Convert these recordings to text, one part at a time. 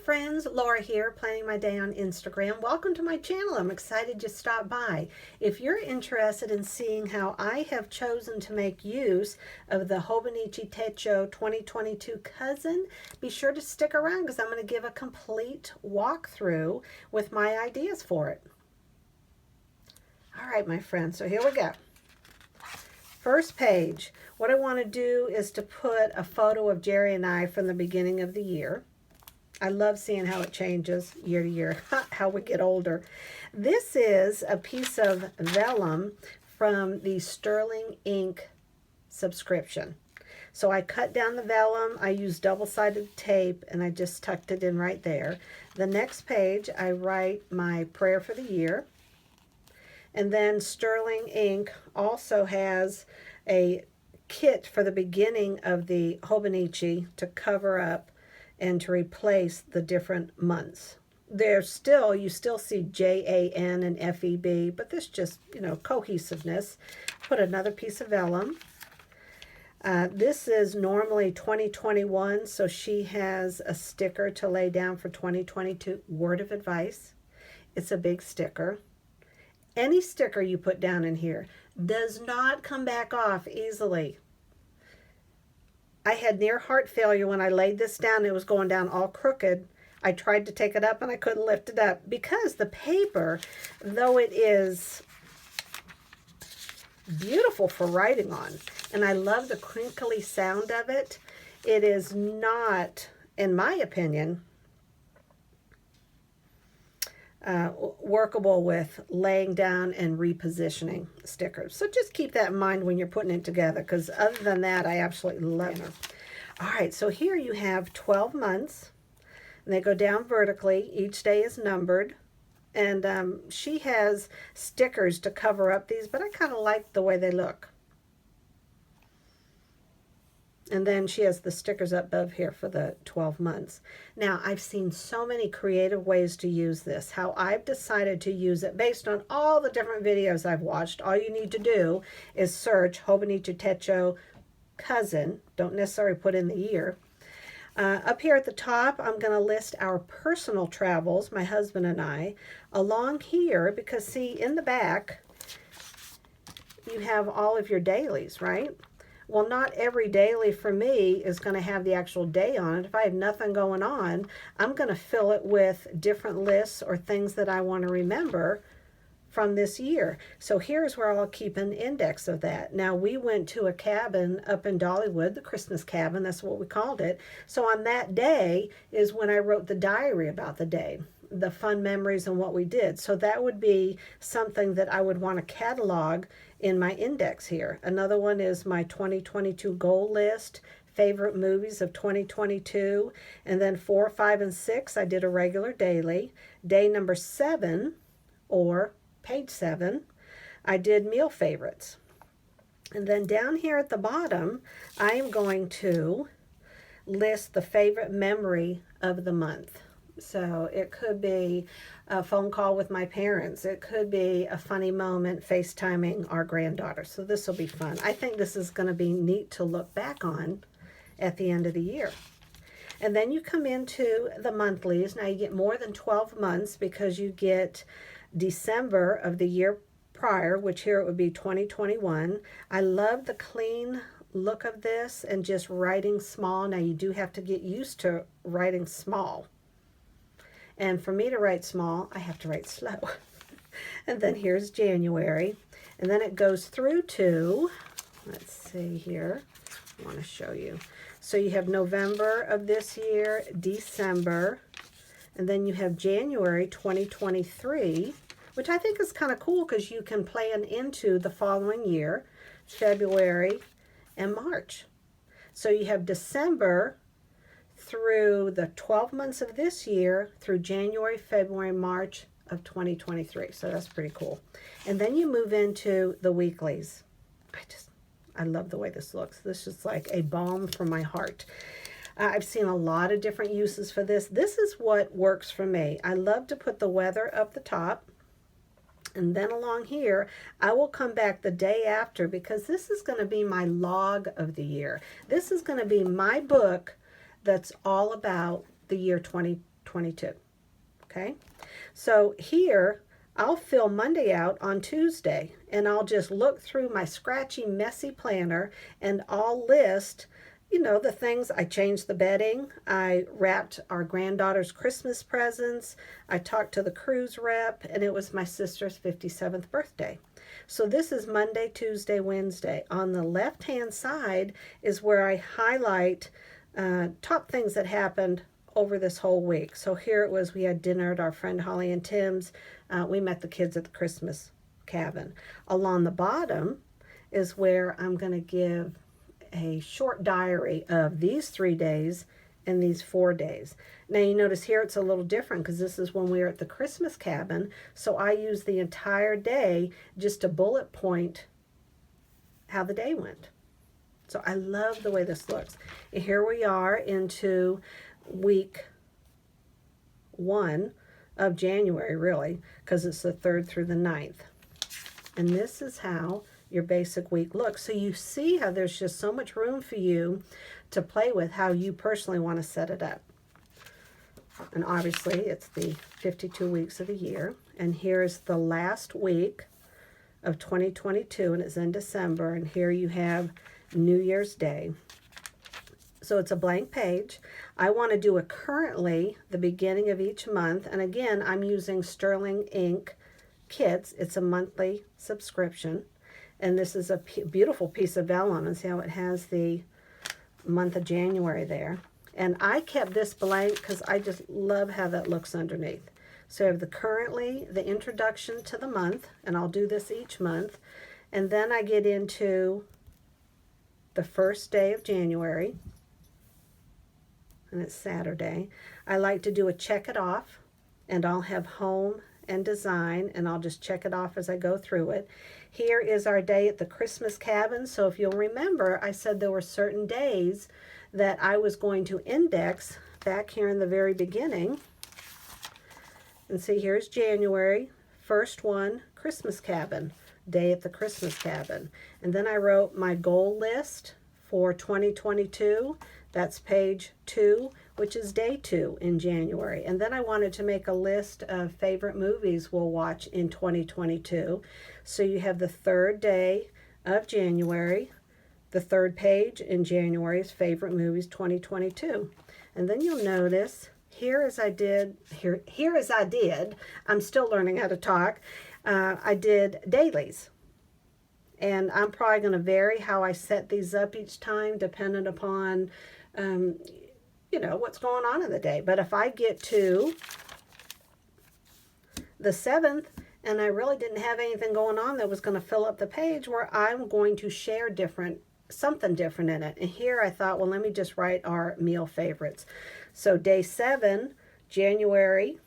friends, Laura here, planning my day on Instagram. Welcome to my channel. I'm excited you stopped by. If you're interested in seeing how I have chosen to make use of the Hobonichi Techo 2022 Cousin, be sure to stick around because I'm going to give a complete walkthrough with my ideas for it. All right, my friends, so here we go. First page, what I want to do is to put a photo of Jerry and I from the beginning of the year. I love seeing how it changes year to year, how we get older. This is a piece of vellum from the Sterling Ink subscription. So I cut down the vellum, I used double-sided tape, and I just tucked it in right there. The next page, I write my prayer for the year. And then Sterling Ink also has a kit for the beginning of the Hobonichi to cover up and to replace the different months. There's still, you still see JAN and FEB, but this just, cohesiveness. Put another piece of vellum. This is normally 2021, so she has a sticker to lay down for 2022. Word of advice, it's a big sticker. Any sticker you put down in here does not come back off easily. I had near heart failure when I laid this down. It was going down all crooked. I tried to take it up and I couldn't lift it up because the paper, though it is beautiful for writing on, and I love the crinkly sound of it, it is not, in my opinion, workable with laying down and repositioning stickers. So just keep that in mind when you're putting it together, because other than that, I absolutely love it. All right, so here you have 12 months, and they go down vertically. Each day is numbered, and she has stickers to cover up these, but I kind of like the way they look. And then she has the stickers up above here for the 12 months. Now, I've seen so many creative ways to use this. How I've decided to use it based on all the different videos I've watched. All you need to do is search Hobonichi Techo Cousin. Don't necessarily put in the year. Up here at the top, I'm going to list our personal travels, my husband and I. Along here, because see, in the back, you have all of your dailies, right? Well, not every daily for me is going to have the actual day on it. If I have nothing going on, I'm going to fill it with different lists or things that I want to remember from this year. So here's where I'll keep an index of that. Now, we went to a cabin up in Dollywood, the Christmas cabin, that's what we called it. So on that day is when I wrote the diary about the day, the fun memories and what we did. So that would be something that I would want to catalog in my index here. Another one is my 2022 goal list, favorite movies of 2022, and then 4, 5, and 6 I did a regular daily. Day number 7, or page 7, I did meal favorites. And then down here at the bottom, I am going to list the favorite memory of the month. So it could be a phone call with my parents. It could be a funny moment FaceTiming our granddaughter. So this will be fun. I think this is going to be neat to look back on at the end of the year. And then you come into the monthlies. Now you get more than 12 months because you get December of the year prior, which here it would be 2021. I love the clean look of this and just writing small. Now you do have to get used to writing small. And for me to write small, I have to write slow. And then here's January. And then it goes through to, let's see here, I want to show you. So you have November of this year, December, and then you have January 2023, which I think is kind of cool because you can plan into the following year, February and March. So you have December through the 12 months of this year through January, February, March of 2023. So that's pretty cool. And then you move into the weeklies. I love the way this looks. This is like a balm for my heart. I've seen a lot of different uses for this. This is what works for me. I love to put the weather up the top. And then along here, I will come back the day after because this is going to be my log of the year. This is going to be my book that's all about the year 2022. 2022. Okay, so here I'll fill Monday out on Tuesday, and I'll just look through my scratchy, messy planner, and I'll list, you know, the things. I changed the bedding, I wrapped our granddaughter's Christmas presents, I talked to the cruise rep, and it was my sister's 57th birthday. So this is Monday, Tuesday, Wednesday. On the left-hand side is where I highlight top things that happened over this whole week. So here it was, we had dinner at our friend Holly and Tim's. We met the kids at the Christmas cabin. Along the bottom is where I'm going to give a short diary of these 3 days and these 4 days. Now you notice here it's a little different because this is when we were at the Christmas cabin. So I used the entire day just to bullet point how the day went. So I love the way this looks. And here we are into week 1 of January, really, because it's the 3rd through the 9th. And this is how your basic week looks. So you see how there's just so much room for you to play with how you personally want to set it up. And obviously it's the 52 weeks of the year. And here's the last week of 2022, and it's in December. And here you have New Year's Day. So it's a blank page. I want to do it currently the beginning of each month. And again, I'm using Sterling Ink kits. It's a monthly subscription. And this is a beautiful piece of vellum. And see how it has the month of January there. And I kept this blank because I just love how that looks underneath. So I have the currently, the introduction to the month, and I'll do this each month. And then I get into the first day of January, and it's Saturday. I like to do a check it off, and I'll have home and design, and I'll just check it off as I go through it. Here is our day at the Christmas cabin. So if you'll remember, I said there were certain days that I was going to index back here in the very beginning. And see, here's January, first one, Christmas cabin, day at the Christmas cabin. And then I wrote my goal list for 2022. That's page 2, which is day 2 in January. And then I wanted to make a list of favorite movies we'll watch in 2022. So you have the 3rd day of January. The 3rd page in January is favorite movies 2022. And then you'll notice here as I did, I'm still learning how to talk. I did dailies. And I'm probably going to vary how I set these up each time depending upon you know, what's going on in the day. But if I get to the 7th and I really didn't have anything going on that was going to fill up the page, where I'm going to share something different in it. And here I thought, well, let me just write our meal favorites. So day 7, January,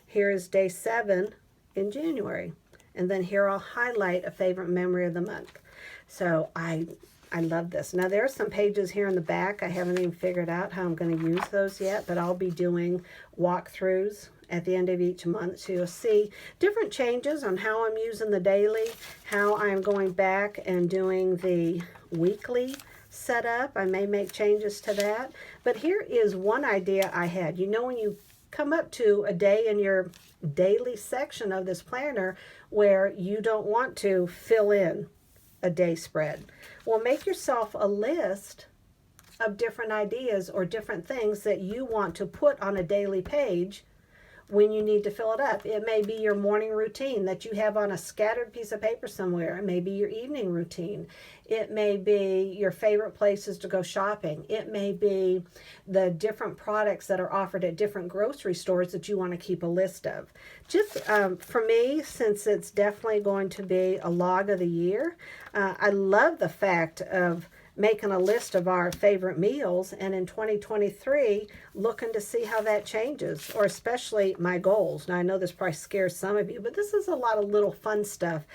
here is day 7 in January. And then here I'll highlight a favorite memory of the month. So I love this. Now there are some pages here in the back. I haven't even figured out how I'm going to use those yet, but I'll be doing walkthroughs at the end of each month. So you'll see different changes on how I'm using the daily, how I'm going back and doing the weekly setup. I may make changes to that. But here is one idea I had. You know, when you come up to a day in your daily section of this planner where you don't want to fill in a day spread. Well, make yourself a list of different ideas or different things that you want to put on a daily page when you need to fill it up. It may be your morning routine that you have on a scattered piece of paper somewhere. It may be your evening routine. It may be your favorite places to go shopping. It may be the different products that are offered at different grocery stores that you want to keep a list of. Just for me, since it's definitely going to be a log of the year, I love the fact of making a list of our favorite meals, and in 2023 looking to see how that changes, or especially my goals. Now I know this probably scares some of you, but this is a lot of little fun stuff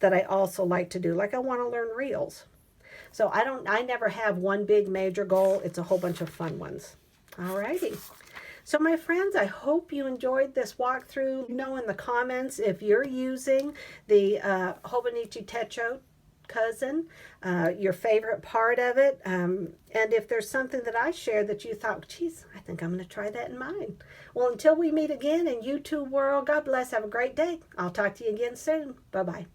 that I also like to do. Like I want to learn reels. So I never have one big major goal. It's a whole bunch of fun ones. Alrighty. So my friends, I hope you enjoyed this walkthrough. Know in the comments if you're using the Hobonichi Techo Cousin, your favorite part of it. And if there's something that I shared that you thought, geez, I think I'm going to try that in mine. Well, until we meet again in YouTube world, God bless. Have a great day. I'll talk to you again soon. Bye-bye.